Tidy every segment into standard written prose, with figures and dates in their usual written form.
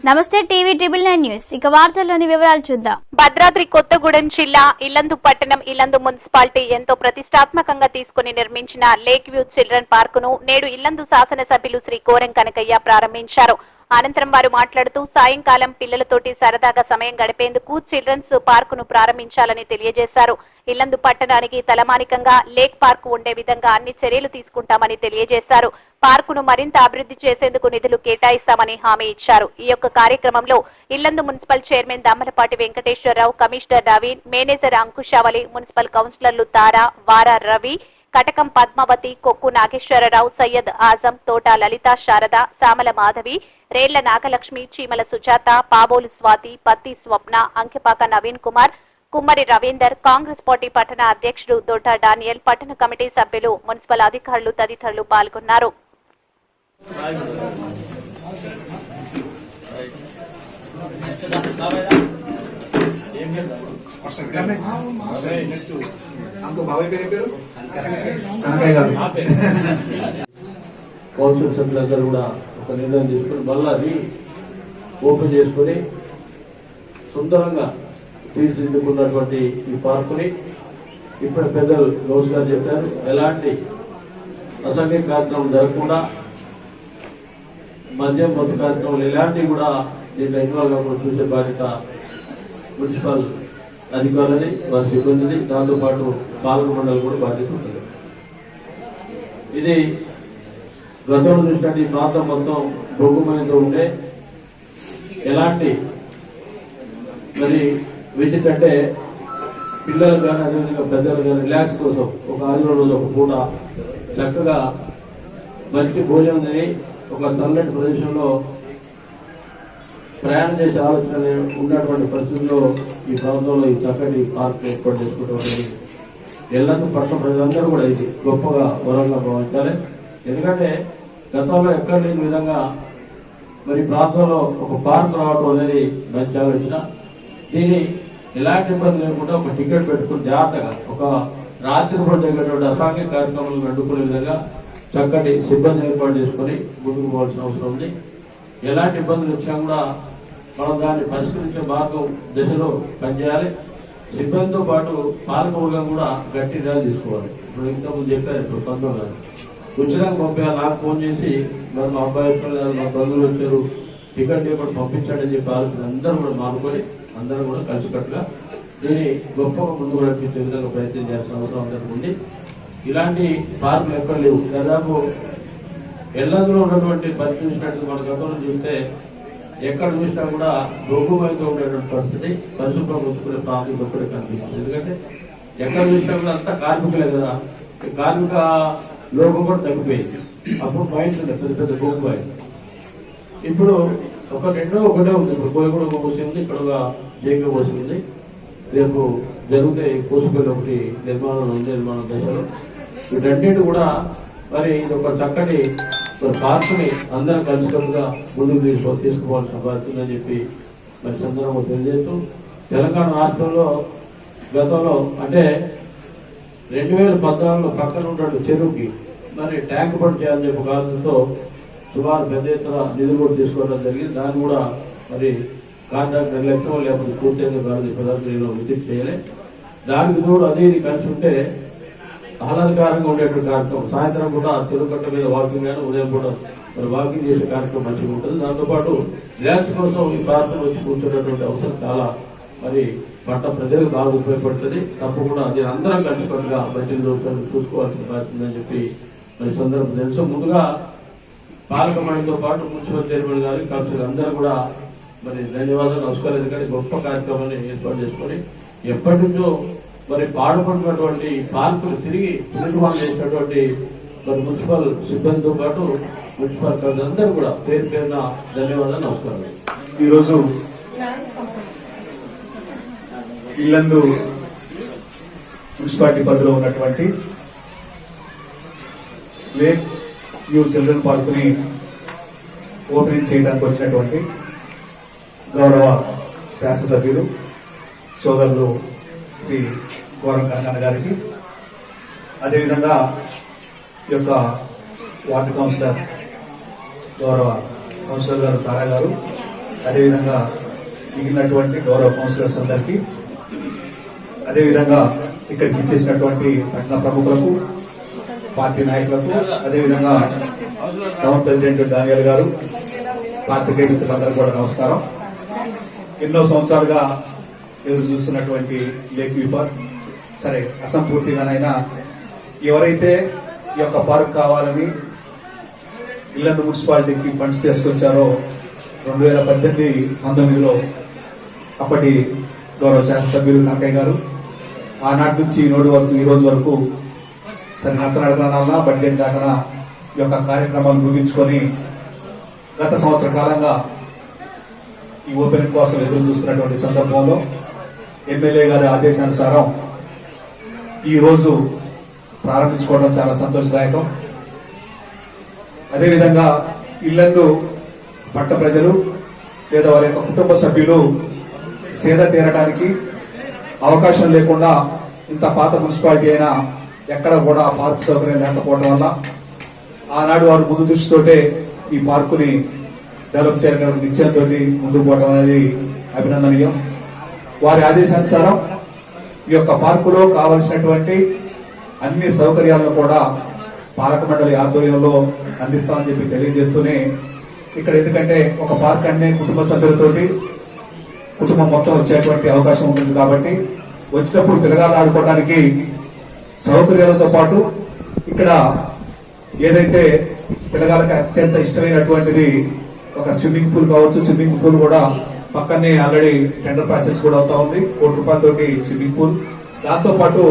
నమస్తే TV triple 9 news ఇక వార్తల్లోని వివరాలు చూద్దాం. భద్రాద్రి కొత్తగూడెం జిల్లా ఇల్లందు పట్టణం ఇల్లందు మున్సిపాలిటీ ఎంతో ప్రతిష్టాత్మకంగా తీసుకుని నిర్మించిన లేక్ వ్యూ చిల్డ్రన్ పార్కును నేడు ఇల్లందు శాసనసభ్యులు శ్రీ కోరం కనకయ్య ప్రారంభించారు. అనంతరం వారు మాట్లాడుతూ సాయంకాలం పిల్లలతోటి సరదాగా సమయం గడిపేందుకు చిల్డ్రన్స్ పార్కును ప్రారంభించాలని తెలియజేశారు. ఇల్లందు పట్టణానికి తలమానికంగా లేక్ పార్కు ఉండే విధంగా అన్ని చర్యలు తీసుకుంటామని తెలియజేశారు. పార్కును మరింత అభివృద్ధి చేసేందుకు నిధులు కేటాయిస్తామని హామీ ఇచ్చారు. ఈ యొక్క కార్యక్రమంలో Illandu municipal chairman Dammalapati Venkateswara Rao, commissioner Naveen, manager Ankushavali, municipal కౌన్సిలర్లు తారా, వారా రవి, కటకం పద్మావతి, కొక్కు నాగేశ్వరరావు, సయ్యద్ ఆజం, తోట లలిత, శారద, సామల మాధవి, రేళ్ల నాగలక్ష్మి, చీమల సుజాత, పాబోలు స్వాతి, పత్తి స్వప్న, అంకెపాక నవీన్ కుమార్, కుమ్మరి రవీందర్, కాంగ్రెస్ పార్టీ పట్టణ అధ్యక్షుడు దొడ్డ డానియల్, పట్టణ కమిటీ సభ్యులు, మున్సిపల్ అధికారులు తదితరులు పాల్గొన్నారు. కౌన్సిల్ సభ్యులందరూ కూడా ఒక నిర్ణయం తీసుకుని మళ్ళా అది ఓపెన్ చేసుకుని సుందరంగా తీర్చిదిద్దుకున్నటువంటి ఈ పార్కుని ఇప్పుడు పెద్దలు రోజుగా చెప్పారు. ఎలాంటి అసంఖ్య కార్యక్రమం జరగకుండా మద్యం మత్తు కార్యక్రమాలు ఇలాంటివి కూడా దీంట్లో ఇన్వాల్వ్ కాకుండా చూసే బాధ్యత మున్సిపల్ అధికారులని, వారి సిబ్బందిని, దాంతోపాటు పాలక మండలి కూడా బాధ్యత ఉంటుంది. ఇది గతంలో చూసినట్టు ఈ ప్రాంతం మొత్తం బొగ్గుమయంతో ఉంటే ఎలాంటి మరి వీటికంటే పిల్లలు కానీ అదేవిధంగా పెద్దలు కానీ రిలాక్స్ కోసం ఒక ఆదివారం రోజు ఒక పూట చక్కగా మంచి భోజనం తిని ఒక చల్లటి ప్రదేశంలో ప్రయాణం చేసే ఆలోచన ఉన్నటువంటి పరిస్థితుల్లో ఈ ప్రాంతంలో ఈ చక్కటి పార్క్ ఏర్పాటు చేసుకుంటున్నది ఇల్లందు పట్టణ ప్రజలందరూ కూడా ఇది గొప్పగా వరంగా భావించాలి. ఎందుకంటే గతంలో ఎక్కడ లేని విధంగా మరి ప్రాంతంలో ఒక పార్క్ రావడం అనేది మంచి ఆలోచన. దీన్ని ఎలాంటి ఇబ్బంది లేకుండా ఒక టికెట్ పెట్టుకుని జాగ్రత్తగా ఒక రాత్రి పూట జరిగేటువంటి అసాంఘిక కార్యక్రమాలను అడ్డుకునే విధంగా చక్కటి సిబ్బంది ఏర్పాటు చేసుకుని ముందుకు పోవాల్సిన అవసరం ఉంది. ఎలాంటి ఇబ్బందులు వచ్చినా కూడా మనం దాన్ని పరిష్కరించే మార్గం దశలో పనిచేయాలి. సిబ్బందితో పాటు పాలకవర్గం కూడా గట్టి నిర్ణయాలు తీసుకోవాలి. ఇప్పుడు ఇంతకుముందు చెప్పారు, ఇప్పుడు పంతొమ్మిది ఉచితంగా పంపించాలి. నాకు ఫోన్ చేసి మరి మా అబ్బాయి మా బంధువులు వచ్చారు, టికెట్ ఇవ్వడం పంపించాడని చెప్పి ఆలోచన అందరూ కూడా మానుకొని అందరూ కూడా కలిసికట్టుగా దీన్ని గొప్పగా ముందుకు నడిపించే విధంగా ప్రయత్నం చేయాల్సిన అవసరం అందరికీ ఉంది. ఇలాంటి పార్కులు ఎక్కడ లేవు. దాదాపు ఇల్లందులో ఉన్నటువంటి పరిస్థితి చూసినట్టు మన గతంలో చూస్తే ఎక్కడ చూసినా కూడా బొగ్గుమయంతో ఉండేటువంటి పరిస్థితి, పరిశుభ్రం ఉంచుకునే ప్రాంతం ఒక్కడే కనిపిస్తుంది. ఎందుకంటే ఎక్కడ చూసినా కూడా అంతా కార్మికులే కదా, కార్మిక లోకం కూడా తగ్గిపోయింది. అప్పుడు మైండ్స్ ఉండే పెద్ద పెద్ద బొగ్గు మైండ్. ఇప్పుడు ఒకటే ఉంది. ఇప్పుడు కోయగూడ ఒక కోసి ఉంది, ఇక్కడ ఒక జేకే కోసి ఉంది. రేపు జరిగితే కోసుపల్లి ఒకటి నిర్మాణ దశలో. వీటన్నిటి కూడా మరి ఇది ఒక చక్కటి పార్కుని అందరం కలిసికట్టుగా ముందుకు తీసుకుపోవాల్సిన బాధ్యత ఉందని చెప్పి మరి సందర్భంగా తెలియజేస్తూ, తెలంగాణ రాష్ట్రంలో గతంలో అంటే 2014లో పక్కన ఉన్నటువంటి చెరువుకి మరి ట్యాంక్ బండ్ చేయాలని చెప్పి కారణంతో సుమారు పెద్ద ఎత్తున నిధులు కూడా తీసుకోవడం జరిగింది. దాన్ని కూడా మరి కాంట్రాక్ట్ నిర్లక్ష్యం లేకపోతే పూర్తిగా కాదు పదార్థాలు విజిట్ చేయాలి. దానికి కూడా అనేది కలిసి ఉంటే ఆహ్లాదకరంగా ఉండేటువంటి కార్యక్రమం. సాయంత్రం కూడా చెరువుకట్ట మీద వాకింగ్ కానీ ఉదయం కూడా మరి వాకింగ్ చేసే కార్యక్రమం మంచిగా ఉంటుంది. దాంతోపాటు రిలాక్స్ కోసం ఈ ప్రాంతం వచ్చి కూర్చున్నటువంటి అవసరం చాలా మరి పట్ట ప్రజలకు బాగా ఉపయోగపడుతుంది. తప్పకుండా దీని అందరం కలిసికట్టుగా మంచిగా చూసుకోవాల్సిన బాధ్యత ఉందని చెప్పి మరి సందర్భం తెలుసు. ముందుగా పాలక మండలితో పాటు మున్సిపల్ చైర్మన్ గారు, కౌన్సిలర్ అందరూ కూడా మరి ధన్యవాదాలు, నమస్కారం. ఎందుకంటే గొప్ప కార్యక్రమాన్ని ఏర్పాటు చేసుకొని ఎప్పటి నుంచో మరి పాడుపడినటువంటి పార్కులు తిరిగి నిర్మాణం చేసినటువంటి మరి మున్సిపల్ సిబ్బందితో పాటు మున్సిపల్ అందరూ కూడా పేరు పేరున ధన్యవాదాలు, నమస్కారం. ఈరోజు ఇల్లందు మున్సిపాలిటీ పరిధిలో ఉన్నటువంటి లేక్ వ్యూ చిల్డ్రన్ పార్కుని ఓపెనింగ్ చేయడానికి వచ్చినటువంటి గౌరవ శాసనసభ్యులు సోదరులు శ్రీ కోరం కనకన్న గారికి, అదేవిధంగా ఈ యొక్క వార్డు కౌన్సిలర్ గౌరవ కౌన్సిలర్ గారు తారా గారు, అదేవిధంగా మిగిలినటువంటి గౌరవ కౌన్సిలర్స్ అందరికీ, అదేవిధంగా ఇక్కడికి ఇచ్చేసినటువంటి పట్టణ ప్రముఖులకు, పార్టీ నాయకులకు, అదేవిధంగా టౌన్ ప్రెసిడెంట్ డానియల్ గారు, పాత్రికేయ మిత్రులందరూ కూడా నమస్కారం. ఎన్నో సంవత్సరాలుగా ఎదురు చూస్తున్నటువంటి లేక్ వ్యూ పార్క్ సరే అసంపూర్తిగానైనా ఎవరైతే ఈ యొక్క పార్క్ కావాలని ఇల్లందు మున్సిపాలిటీకి ఫండ్స్ తీసుకొచ్చారో 2018-19లో అప్పటి గౌరవ శాసనసభ్యులు కనకయ్య గారు ఆనాటి నుంచి ఈ రోజు వరకు సరే నడకన బడ్జెట్ దాకా ఈ యొక్క కార్యక్రమాలు ముగించుకొని గత సంవత్సర కాలంగా ఈ ఓపెనింగ్ కోసం ఎదురు చూస్తున్నటువంటి సందర్భంలో ఎమ్మెల్యే గారి ఆదేశానుసారం ఈ రోజు ప్రారంభించుకోవడం చాలా సంతోషదాయకం. అదేవిధంగా ఇల్లందు పట్ట ప్రజలు లేదా వారి యొక్క కుటుంబ సభ్యులు సేద తీరడానికి అవకాశం లేకుండా ఇంత పాత మున్సిపాలిటీ అయినా ఎక్కడ కూడా పార్క్ సౌకర్యం లేకపోవడం వల్ల ఆనాడు వారు ముందు దృష్టితోటే ఈ పార్కుని డెవలప్ చేయాలనే నిశ్చయంతో ముందుకు పోవడం అనేది అభినందనీయం. వారి ఆదేశానుసారం ఈ యొక్క పార్కులో కావలసినటువంటి అన్ని సౌకర్యాలను కూడా పాలక మండలి ఆధ్వర్యంలో అందిస్తామని చెప్పి తెలియజేస్తూనే ఇక్కడ ఎందుకంటే ఒక పార్క్ అనే కుటుంబ సభ్యులతోటి కుటుంబం మొత్తం వచ్చేటువంటి అవకాశం ఉంటుంది కాబట్టి వచ్చినప్పుడు పిల్లగాళ్ళు ఆడుకోవడానికి సౌకర్యాలతో పాటు ఇక్కడ ఏదైతే పిల్లగాళ్ళకి అత్యంత ఇష్టమైనటువంటిది ఒక స్విమ్మింగ్ పూల్ కావచ్చు. స్విమ్మింగ్ పూల్ కూడా పక్కనే ఆల్రెడీ టెండర్ ప్రాసెస్ కూడా అవుతా ఉంది. ₹1 కోటి స్విమ్మింగ్ పూల్. దాంతో పాటు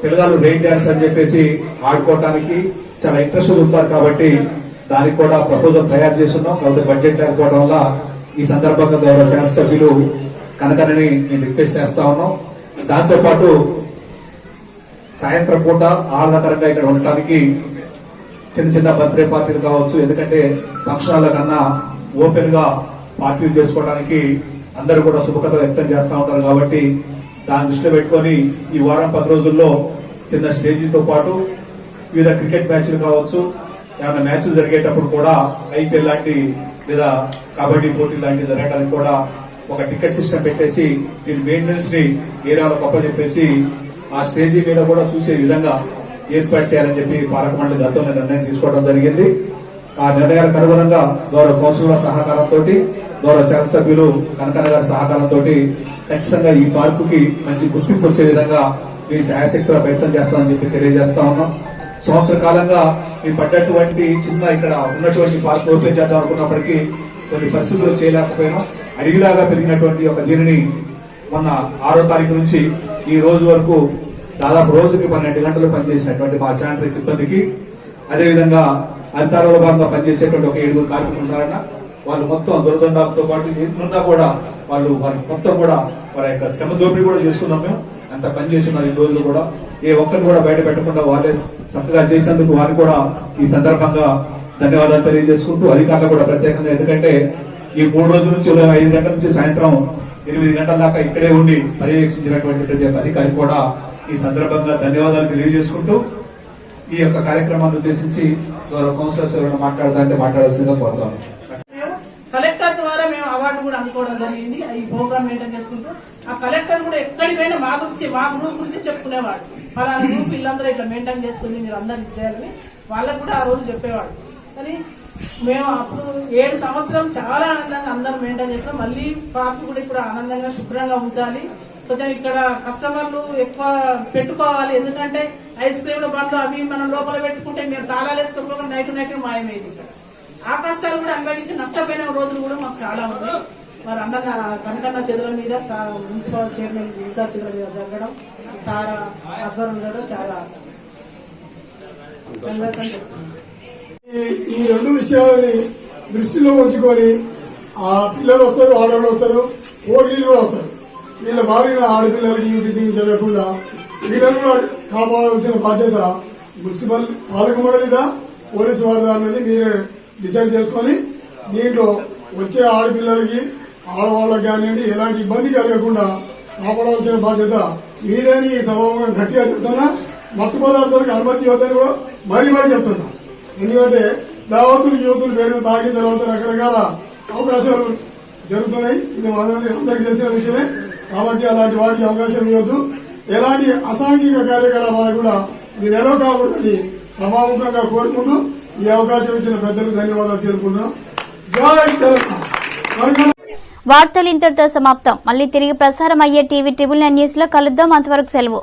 పిల్లగాళ్ళు రెయిన్ డాన్స్ అని చెప్పేసి ఆడుకోవడానికి చాలా ఇంట్రెస్ట్ ఉంటారు కాబట్టి దానికి కూడా ప్రపోజల్ తయారు చేస్తున్నాం. కాబట్టి బడ్జెట్ లేకపోవడం వల్ల ఈ సందర్భంగా గౌరవ శాసనసభ్యులు కనకనని నేను రిక్వెస్ట్ చేస్తా ఉన్నాం. దాంతో పాటు సాయంత్రం పూట ఆహ్లాదకరంగా ఇక్కడ ఉండటానికి చిన్న చిన్న బర్త్డే పార్టీలు కావచ్చు, ఎందుకంటే ఫంక్షన్ల కన్నా ఓపెన్ గా పార్టీలు చేసుకోవడానికి అందరూ కూడా శుభకత వ్యక్తం చేస్తా ఉంటారు కాబట్టి దాన్ని దృష్టిలో పెట్టుకొని ఈ వారం 10 రోజుల్లో చిన్న స్టేజీతో పాటు వివిధ క్రికెట్ మ్యాచ్లు కావచ్చు, ఏమైనా మ్యాచ్లు జరిగేటప్పుడు కూడా ఐపీఎల్ లాంటి లేదా కబడ్డీ పోటీ లాంటివి జరగడానికి కూడా ఒక టికెట్ సిస్టమ్ పెట్టేసి దీని మెయింటెనెన్స్ ని ఏరియాలో చెప్పేసి ఆ స్టేజీ మీద కూడా చూసే విధంగా ఏర్పాటు చేయాలని చెప్పి పాలక మండలి గతంలో నిర్ణయం తీసుకోవడం జరిగింది. ఆ నిర్ణయాలకు అనుగుణంగా గౌరవ కౌన్సిలర్ సహకారంతో, గౌరవ శాసనసభ్యులు కనకన్న గారి సహకారంతో ఖచ్చితంగా ఈ పార్కుకి మంచి గుర్తింపు వచ్చే విధంగా మీ శాయశక్తిగా ప్రయత్నం చేస్తామని చెప్పి తెలియజేస్తా ఉన్నాం. సంవత్సర కాలంగా ఈ పడ్డటువంటి చిన్న ఇక్కడ ఉన్నటువంటి పార్క్ ఓపెన్ చేద్దాం అనుకున్నప్పటికీ కొన్ని పరిస్థితులు చేయలేకపోయినాం. అడిగిలాగా పెరిగినటువంటి ఒక దీనిని మొన్న 6వ తారీఖు నుంచి ఈ రోజు వరకు దాదాపు రోజుకి 12 గంటలు పనిచేసినటువంటి మా శానిటరీ సిబ్బందికి, అదేవిధంగా అధికారుల భాగంగా పనిచేసేటువంటి ఒక 7 కార్మికులు ఉన్నారన్న వాళ్ళు మొత్తం దురదండాలతో పాటు ఎన్నున్నా కూడా వాళ్ళు మొత్తం కూడా వారి యొక్క శ్రమ దోపిడీ కూడా చేసుకున్నాం. మేము అంత పనిచేస్తున్నారు. ఈ రోజులు కూడా ఏ ఒక్కరిని కూడా బయట పెట్టకుండా వాళ్ళే చక్కగా చేసినందుకు వారికి కూడా ఈ సందర్భంగా ధన్యవాదాలు తెలియజేసుకుంటూ అధికారులు కూడా ప్రత్యేకంగా, ఎందుకంటే ఈ 3 రోజుల నుంచి ఉదయం 5 గంటల నుంచి సాయంత్రం 8 గంటల దాకా ఇక్కడే ఉండి పర్యవేక్షించినటువంటి ప్రతి ఒక్క అధికారి కూడా ఈ సందర్భంగా ధన్యవాదాలు తెలియజేసుకుంటూ ఈ యొక్క కార్యక్రమాన్ని ఉద్దేశించి గౌరవ కౌన్సిలర్స్ ఎవరైనా మాట్లాడాల్సిందిగా కోరుతాము. కలెక్టర్ ద్వారా మేము అవార్డు కూడా అందుకోవడం జరిగింది. ఈ ప్రోగ్రామ్ మెయింటైన్ చేసుకుంటూ ఆ కలెక్టర్ కూడా ఎక్కడికైనా మా గ్రూప్ గురించి చెప్పుకునేవాడు. ఫలానా గ్రూప్ వీళ్ళందరూ ఇట్లా మెయింటైన్ చేస్తుంది, మీరు అందరు ఇచ్చేయాలని వాళ్ళకు కూడా ఆ రోజు చెప్పేవాడు. కానీ మేము అప్పుడు 7 సంవత్సరం చాలా ఆనందంగా అందరం మెయింటైన్ చేస్తాం. మళ్ళీ పార్క్ కూడా ఇప్పుడు ఆనందంగా శుభ్రంగా ఉంచాలి. కొంచెం ఇక్కడ కస్టమర్లు ఎక్కువ పెట్టుకోవాలి, ఎందుకంటే ఐస్ క్రీమ్ల బండ్లు అవి మనం లోపల పెట్టుకుంటే మీరు తాళాలు వేసుకోకుండా నైట్ మాయమైంది. ఆ కష్టాలు కూడా అనుభవించి నష్టపోయిన రోజులు కూడా మాకు చాలా ఉన్నాయి. మరి అన్న కనకన్న చేతుల మీద మున్సిపల్ చైర్మన్ విశాల్ చేతుల మీద జరగడం, తార అధ్వర్యం ఉండడం చాలా ఈ 2 విషయాలని దృష్టిలో ఉంచుకొని ఆ పిల్లలు వస్తారు, ఆడవాళ్ళు వస్తారు, ఓటీలు కూడా వస్తారు. వీళ్ళ భార్య ఆడపిల్లలకి యూతి జరగకుండా వీళ్ళని కూడా కాపాడాల్సిన బాధ్యత మున్సిపల్ పాలక మండలిదా పోలీసు వారిదా అన్నది మీరే డిసైడ్ చేసుకొని దీంట్లో వచ్చే ఆడపిల్లలకి ఆడవాళ్ళకి కానివ్వండి ఎలాంటి ఇబ్బంది కలగకుండా కాపాడాల్సిన బాధ్యత మీదని ఈ సభాముఖంగా గట్టిగా చెప్తున్నా. మత్తు పదార్థాలకు అనుమతి ఇవ్వదని కూడా మరీ చెప్తున్నా. ఎందుకంటే దావతులు యువతులు పేరు తాగిన తర్వాత రకరకాల అవకాశాలు జరుగుతున్నాయి. ఇది అందరికీ తెలిసిన విషయమే. కాబట్టి అలాంటి వాటికి అవకాశం ఇవ్వద్దు. ఎలాంటి అసాంఘిక కార్యకలాపాలు కూడా ఇది నెలవకూడదని సభాముఖంగా కోరుకుంటూ ఈ అవకాశం ఇచ్చిన పెద్దలకు ధన్యవాదాలు తెలుపుకుంటున్నాం. జై తెలంగాణ. వార్తలు ఇంతటితో సమాప్తం. మళ్ళీ తిరిగి ప్రసారం అయ్యే టీవీ 999 న్యూస్ లో కలుద్దాం. అంతవరకు సెలవు.